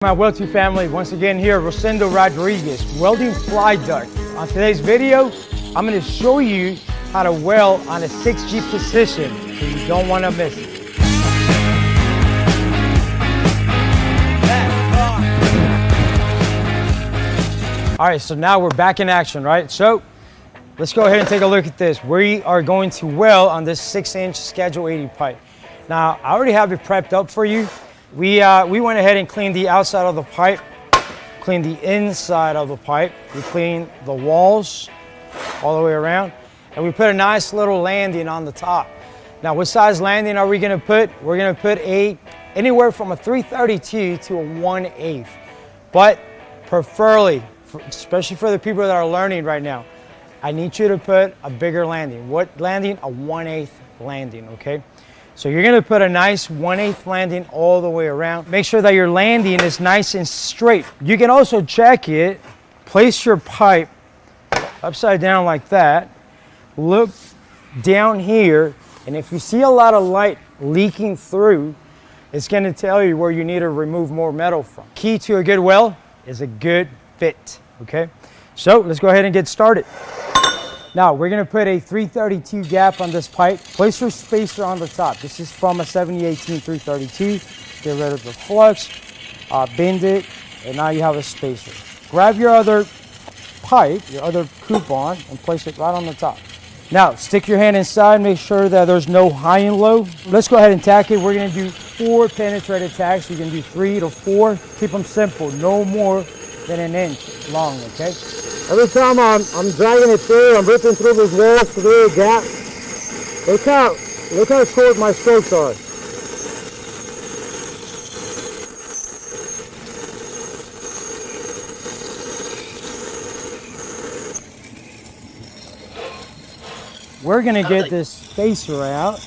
My Welding family, once again here, Rosendo Rodriguez, welding fly duct. On today's video, I'm going to show you how to weld on a 6G position, so you don't want to miss it. All right, so now we're back in action, right? So let's go ahead and take a look at this. We are going to weld on this 6-inch Schedule 80 pipe. Now, I already have it prepped up for you. We went ahead and cleaned the outside of the pipe, cleaned the inside of the pipe. We cleaned the walls all the way around, and we put a nice little landing on the top. Now, what size landing are we gonna put? We're gonna put anywhere from a 332 to a 1/8. But preferably, especially for the people that are learning right now, I need you to put a bigger landing. What landing? A 1/8 landing, okay? So you're gonna put a nice 1/8 landing all the way around. Make sure that your landing is nice and straight. You can also check it. Place your pipe upside down like that. Look down here, and if you see a lot of light leaking through, it's gonna tell you where you need to remove more metal from. Key to a good weld is a good fit, okay? So let's go ahead and get started. Now, we're gonna put a 332 gap on this pipe. Place your spacer on the top. This is from a 7018 332. Get rid of the flux, bend it, and now you have a spacer. Grab your other pipe, your other coupon, and place it right on the top. Now, stick your hand inside, make sure that there's no high and low. Let's go ahead and tack it. We're gonna do 4 penetrated tacks. You can do 3 to 4. Keep them simple, no more than an inch long, okay? Every time I'm dragging it through, I'm ripping through this wall, through a gap. Look how short my strokes are. We're gonna get this spacer out.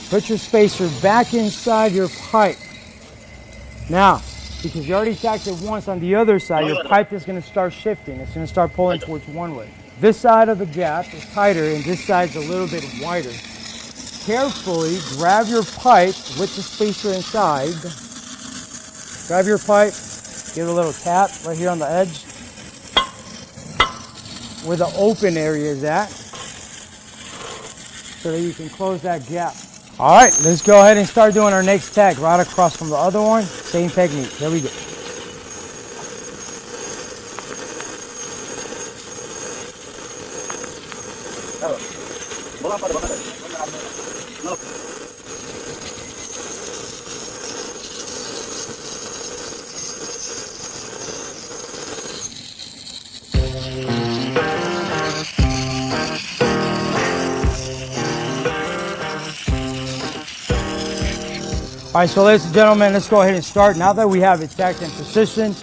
Put your spacer back inside your pipe. Now, because you already tacked it once on the other side, your pipe is going to start shifting. It's going to start pulling towards one way. This side of the gap is tighter and this side's a little bit wider. Carefully grab your pipe with the spacer inside. Grab your pipe, give it a little tap right here on the edge where the open area is at so that you can close that gap. All right, let's go ahead and start doing our next tack right across from the other one. Same technique. Here we go. All right, so ladies and gentlemen, let's go ahead and start. Now that we have it tacked in position,